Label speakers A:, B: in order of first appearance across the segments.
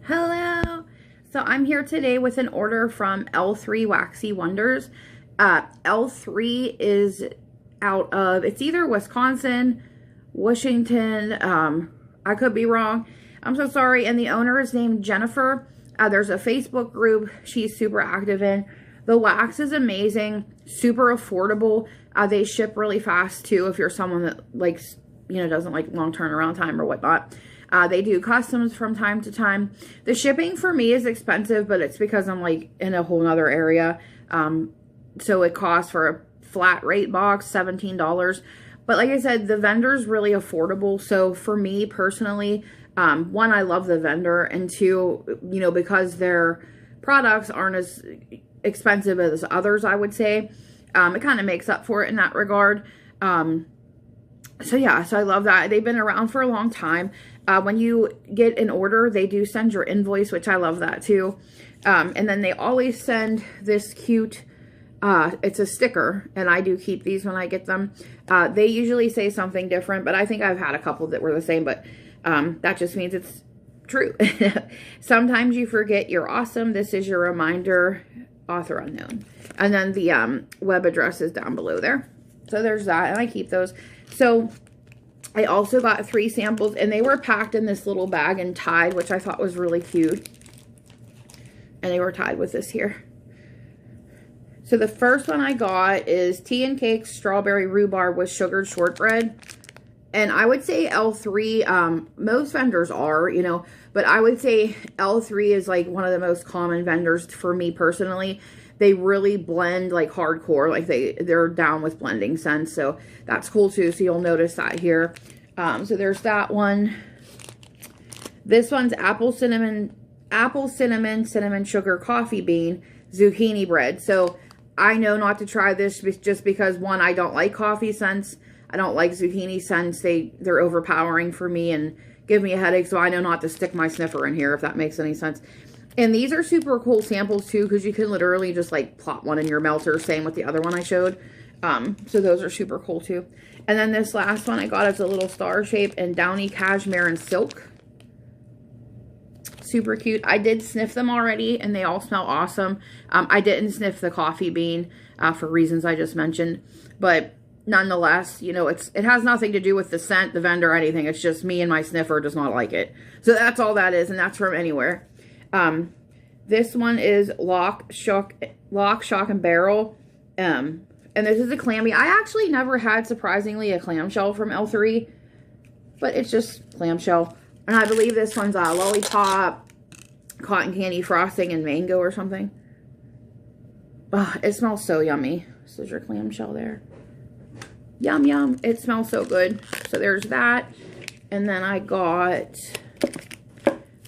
A: Hello. So I'm here today with an order from L3 Waxy Wonders. L3 is out of, it's either Wisconsin, Washington, I could be wrong. I'm so sorry. And the owner is named Jennifer. There's a Facebook group she's super active in. The wax is amazing, super affordable. They ship really fast too if you're someone that likes, doesn't like long turnaround time or whatnot. They do customs from time to time. The shipping for me is expensive, but it's because I'm like in a whole nother area. So it costs for a flat rate box, $17. But like I said, the vendor's really affordable. So for me personally, one, I love the vendor, and two, because their products aren't as expensive as others, I would say, it kind of makes up for it in that regard. So yeah, so I love that. They've been around for a long time. When you get an order, they do send your invoice, which I love that too. And then they always send this cute, it's a sticker, and I do keep these when I get them. They usually say something different, but I think I've had a couple that were the same, but that just means it's true. Sometimes you forget you're awesome. This is your reminder, author unknown. And then the web address is down below there. So there's that, and I keep those. So I also got 3 samples, and they were packed in this little bag and tied, which I thought was really cute. And they were tied with this here. So the first one I got is tea and cake strawberry rhubarb with sugared shortbread. And I would say L3, most vendors are, but I would say L3 is like one of the most common vendors for me personally. They really blend like hardcore, like they're down with blending scents, so that's cool too. So you'll notice that here. So there's that one. This one's apple cinnamon sugar coffee bean zucchini bread. So I know not to try this just because, one, I don't like coffee scents. I don't like zucchini scents. They're overpowering for me and give me a headache. So I know not to stick my sniffer in here, if that makes any sense. And these are super cool samples too, because you can literally just like plop one in your melter. Same with the other one I showed. So those are super cool too. And then this last one I got is a little star shape and downy cashmere and silk. Super cute. I did sniff them already, and they all smell awesome. I didn't sniff the coffee bean for reasons I just mentioned, but nonetheless, it has nothing to do with the scent, the vendor, or anything. It's just me and my sniffer does not like it. So that's all that is, and that's from anywhere. This one is Lock, Shock, and Barrel. And this is a clammy. I actually never had, surprisingly, a clamshell from L3, but it's just clamshell. And I believe this one's a lollipop, cotton candy frosting, and mango or something. Oh, it smells so yummy. This is your clamshell there. Yum, yum. It smells so good. So there's that. And then I got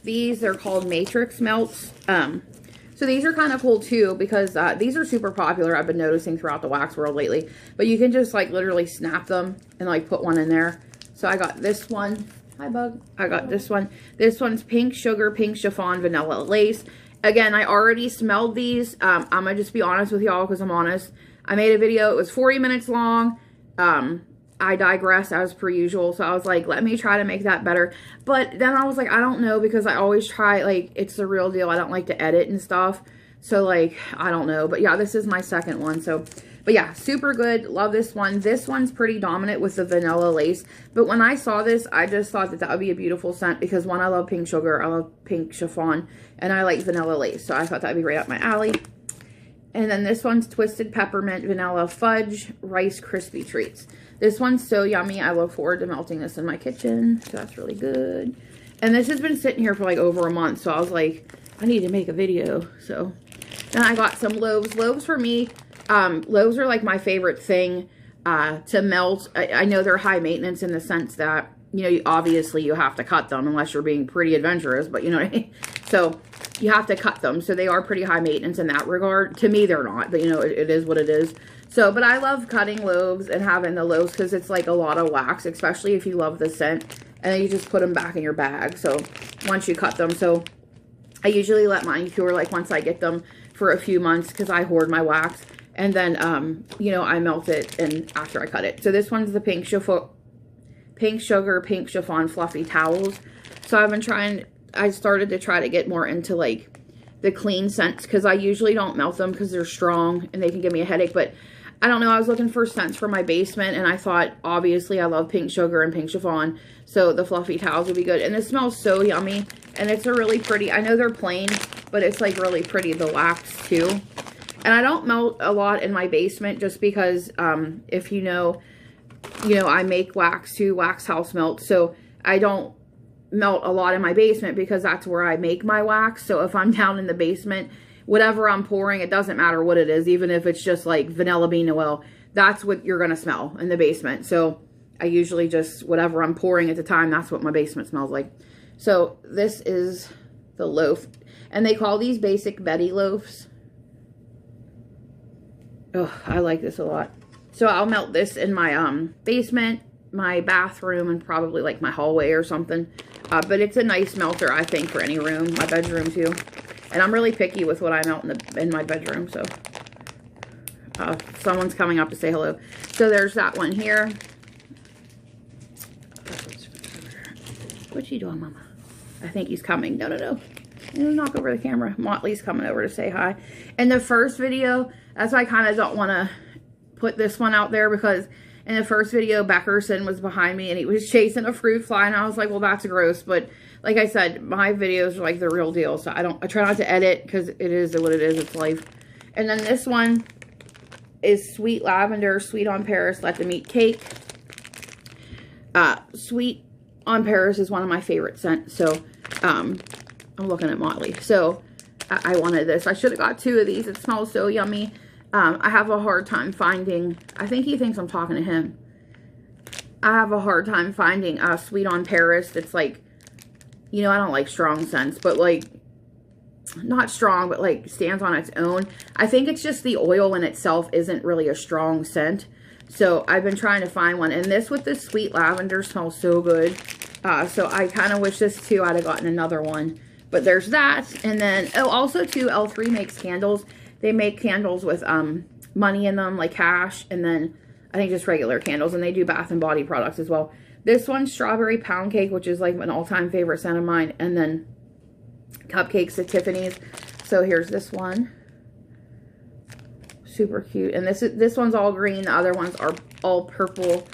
A: these. They're called Matrix Melts. So these are kind of cool too, because these are super popular. I've been noticing throughout the wax world lately. But you can just like literally snap them and like put one in there. So I got this one. Hi, bug. I got this one. This one's pink sugar, pink chiffon, vanilla lace. Again, I already smelled these. I'm going to just be honest with y'all because I'm honest. I made a video. It was 40 minutes long. I digressed as per usual. So I was like, let me try to make that better. But then I was like, I don't know, because I always try, like, it's the real deal. I don't like to edit and stuff. So, like, I don't know. But yeah, this is my second one. So, but yeah, super good. Love this one. This one's pretty dominant with the vanilla lace. But when I saw this, I just thought that that would be a beautiful scent because, one, I love pink sugar. I love pink chiffon. And I like vanilla lace. So I thought that would be right up my alley. And then this one's Twisted Peppermint Vanilla Fudge Rice Crispy Treats. This one's so yummy. I look forward to melting this in my kitchen. So that's really good. And this has been sitting here for like over a month. So I was like, I need to make a video. So then I got some loaves. Loaves for me, loaves are like my favorite thing to melt. I know they're high maintenance in the sense that, obviously you have to cut them unless you're being pretty adventurous. But you know what I mean? So you have to cut them. So they are pretty high maintenance in that regard. To me, they're not. But, it is what it is. So, but I love cutting loaves and having the loaves because it's like a lot of wax, especially if you love the scent. And then you just put them back in your bag. So, once you cut them. So, I usually let mine cure like once I get them for a few months because I hoard my wax. And then, I melt it and after I cut it. So, this one's the pink sugar, pink chiffon fluffy towels. So, I've been trying I started to try to get more into like the clean scents, because I usually don't melt them because they're strong and they can give me a headache. But I don't know, I was looking for scents for my basement, and I thought, obviously, I love pink sugar and pink chiffon, so the fluffy towels would be good. And it smells so yummy, and it's a really pretty, I know they're plain, but it's like really pretty, the wax too. And I don't melt a lot in my basement just because, if you know, I make wax too, wax house melt, so I don't melt a lot in my basement because that's where I make my wax. So if I'm down in the basement, whatever I'm pouring, it doesn't matter what it is, even if it's just like vanilla bean oil, that's what you're going to smell in the basement. So I usually just, whatever I'm pouring at the time, that's what my basement smells like. So this is the loaf, and they call these Basic Betty loaves. Oh, I like this a lot. So I'll melt this in my basement, my bathroom, and probably like my hallway or something. But it's a nice melter, I think, for any room, my bedroom too. And I'm really picky with what I melt in my bedroom, so. Someone's coming up to say hello. So there's that one here. What you doing, Mama? I think he's coming. No. Knock over the camera. Motley's coming over to say hi. In the first video, that's why I kind of don't want to put this one out there, because in the first video, Beckerson was behind me and he was chasing a fruit fly, and I was like, well, that's gross. But like I said, my videos are like the real deal, so I try not to edit because it is what it is. It's life. And then this one is Sweet Lavender, Sweet on Paris, Let Them Eat Cake. Sweet on Paris is one of my favorite scents, so I'm looking at Motley. So I wanted this. I should have got 2 of these. It smells so yummy. I have a hard time finding, I think he thinks I'm talking to him. I have a hard time finding Sweet on Paris. It's like, I don't like strong scents, but like, not strong, but like stands on its own. I think it's just the oil in itself isn't really a strong scent. So I've been trying to find one. And this with the Sweet Lavender smells so good. So I kind of wish this too, I'd have gotten another one. But there's that. And then, oh, also too, L3 makes candles. They make candles with money in them, like cash, and then I think just regular candles, and they do Bath and Body products as well. This one's Strawberry Pound Cake, which is like an all-time favorite scent of mine, and then Cupcakes at Tiffany's. So here's this one. Super cute. And this one's all green. The other ones are all purple.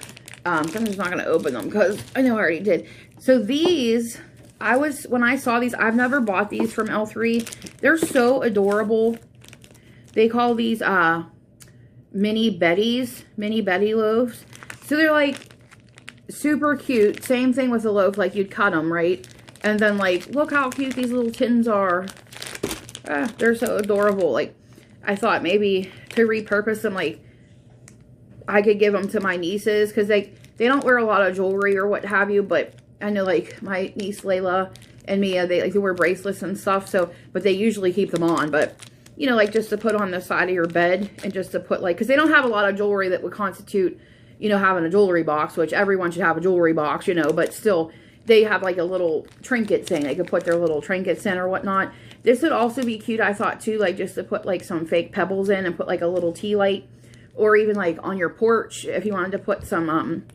A: I'm just not going to open them because I know I already did. So these, when I saw these, I've never bought these from L3. They're so adorable. They call these mini Betty loaves. So they're like super cute. Same thing with a loaf, like you'd cut them, right? And then like, look how cute these little tins are. They're so adorable. Like, I thought maybe to repurpose them, like I could give them to my nieces, because they don't wear a lot of jewelry or what have you, but I know like my niece Layla and Mia, they like to wear bracelets and stuff, so, but they usually keep them on. But like just to put on the side of your bed, and just to put like, because they don't have a lot of jewelry that would constitute, having a jewelry box, which everyone should have a jewelry box, but still, they have like a little trinket thing. They could put their little trinkets in or whatnot. This would also be cute, I thought too, like just to put like some fake pebbles in and put like a little tea light, or even like on your porch if you wanted to put some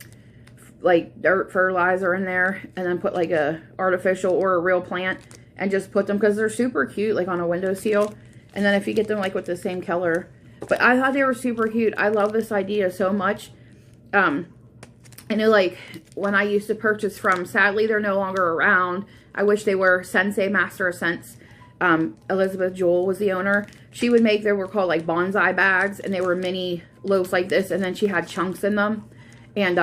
A: like dirt fertilizer in there, and then put like a artificial or a real plant and just put them, because they're super cute, like on a windowsill. And then if you get them like with the same color. But I thought they were super cute. I love this idea so much. I know like when I used to purchase from, sadly they're no longer around. I wish they were. Sensei Master of Scents. Elizabeth Jewell was the owner. She would make, they were called like bonsai bags, and they were mini loaves like this, and then she had chunks in them. And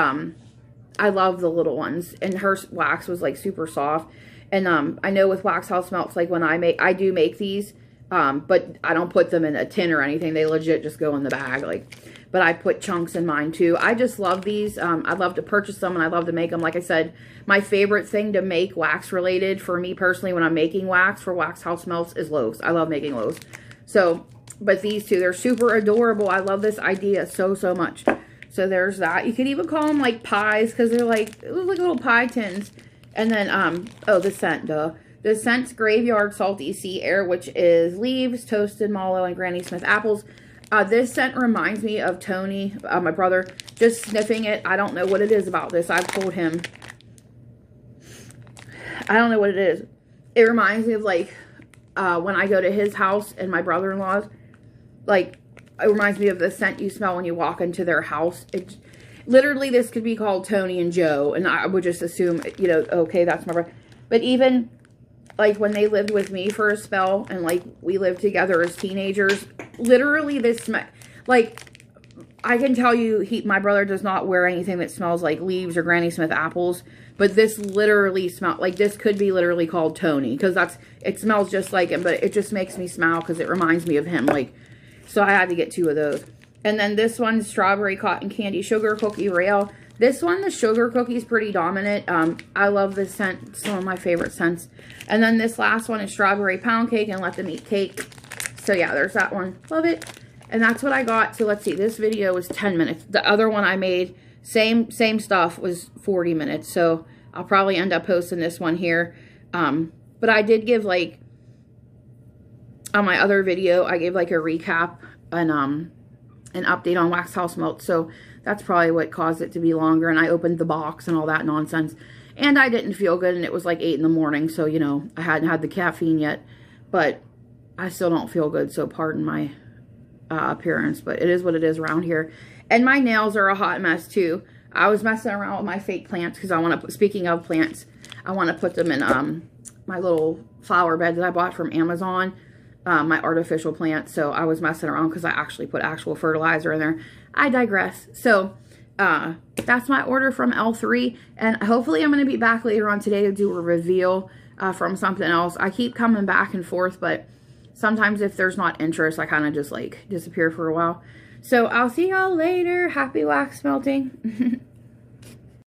A: I love the little ones. And her wax was like super soft. And I know with Wax House Melts, like when I do make these, but I don't put them in a tin or anything. They legit just go in the bag. But I put chunks in mine too. I just love these. I love to purchase them, and I love to make them. Like I said, my favorite thing to make wax related for me personally when I'm making wax for Wax House Melts is loaves. I love making loaves. So, but these two, they're super adorable. I love this idea so much. So there's that. You could even call them like pies, because they're like, it looks like little pie tins. And then, oh, the scent, duh. The scent's Graveyard Salty Sea Air, which is leaves, toasted mallow, and Granny Smith apples. This scent reminds me of Tony, my brother, just sniffing it. I don't know what it is about this. I've told him. I don't know what it is. it reminds me of like when I go to his house and my brother-in-law's. Like, it reminds me of the scent you smell when you walk into their house. It literally, this could be called Tony and Joe, and I would just assume, you know, okay, that's my brother. But even like when they lived with me for a spell, and like we lived together as teenagers, literally this smell, like, I can tell you, my brother does not wear anything that smells like leaves or Granny Smith apples, but this literally smells, like, this could be literally called Tony, because it smells just like him, but it just makes me smile because it reminds me of him, like, so I had to get 2 of those. And then this one, Strawberry Cotton Candy Sugar Cookie Rail. This one, the sugar cookie is pretty dominant. I love this scent. It's one of my favorite scents. And then this last one is Strawberry Pound Cake and Let Them Eat Cake. So yeah, there's that one. Love it. And that's what I got. So let's see. This video was 10 minutes. The other one I made, same stuff, was 40 minutes. So I'll probably end up posting this one here. But I did give, like, on my other video, I gave like a recap and an update on Wax House Melt. So that's probably what caused it to be longer. And I opened the box and all that nonsense. And I didn't feel good. And it was like 8 in the morning. So, you know, I hadn't had the caffeine yet. But I still don't feel good. So pardon my appearance, but it is what it is around here. And my nails are a hot mess too. I was messing around with my fake plants because I want to, speaking of plants, I want to put them in my little flower bed that I bought from Amazon, my artificial plants. So I was messing around because I actually put actual fertilizer in there. I digress. So that's my order from L3, and hopefully I'm going to be back later on today to do a reveal from something else. I keep coming back and forth, but sometimes if there's not interest, I kind of just like disappear for a while. So I'll see y'all later. Happy wax melting.